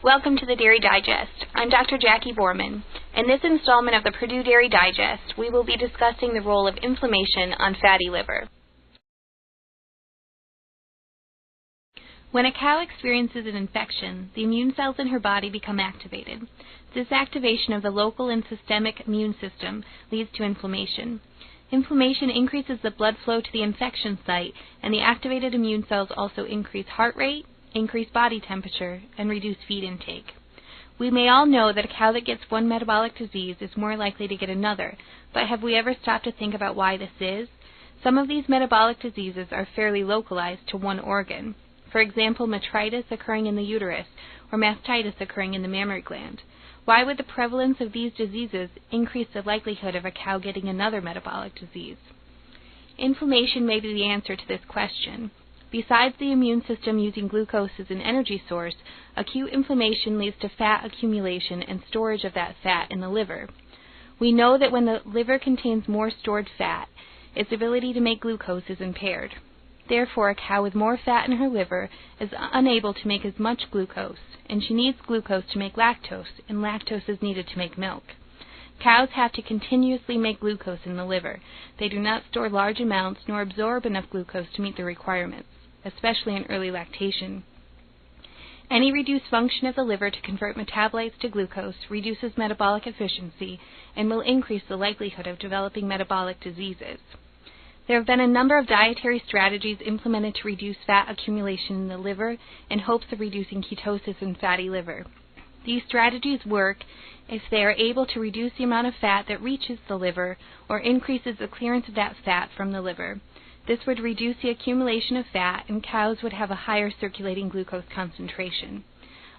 Welcome to the Dairy Digest. I'm Dr. Jackie Borman. In this installment of the Purdue Dairy Digest, we will be discussing the role of inflammation on fatty liver. When a cow experiences an infection, the immune cells in her body become activated. This activation of the local and systemic immune system leads to inflammation. Inflammation increases the blood flow to the infection site, and the activated immune cells also increase heart rate, increase body temperature, and reduce feed intake. We may all know that a cow that gets one metabolic disease is more likely to get another, but have we ever stopped to think about why this is? Some of these metabolic diseases are fairly localized to one organ. For example, metritis occurring in the uterus or mastitis occurring in the mammary gland. Why would the prevalence of these diseases increase the likelihood of a cow getting another metabolic disease? Inflammation may be the answer to this question. Besides the immune system using glucose as an energy source, acute inflammation leads to fat accumulation and storage of that fat in the liver. We know that when the liver contains more stored fat, its ability to make glucose is impaired. Therefore, a cow with more fat in her liver is unable to make as much glucose, and she needs glucose to make lactose, and lactose is needed to make milk. Cows have to continuously make glucose in the liver. They do not store large amounts nor absorb enough glucose to meet the requirements, especially in early lactation. Any reduced function of the liver to convert metabolites to glucose reduces metabolic efficiency and will increase the likelihood of developing metabolic diseases. There have been a number of dietary strategies implemented to reduce fat accumulation in the liver in hopes of reducing ketosis in fatty liver. These strategies work if they are able to reduce the amount of fat that reaches the liver or increases the clearance of that fat from the liver. This would reduce the accumulation of fat, and cows would have a higher circulating glucose concentration.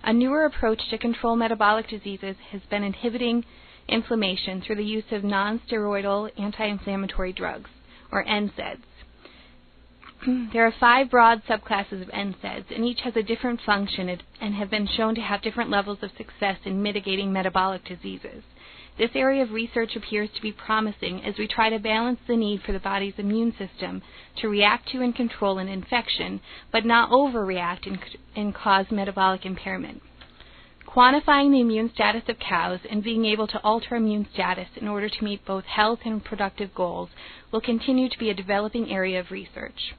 A newer approach to control metabolic diseases has been inhibiting inflammation through the use of non-steroidal anti-inflammatory drugs, or NSAIDs. There are 5 broad subclasses of NSAIDs, and each has a different function and have been shown to have different levels of success in mitigating metabolic diseases. This area of research appears to be promising as we try to balance the need for the body's immune system to react to and control an infection, but not overreact and cause metabolic impairment. Quantifying the immune status of cows and being able to alter immune status in order to meet both health and productive goals will continue to be a developing area of research.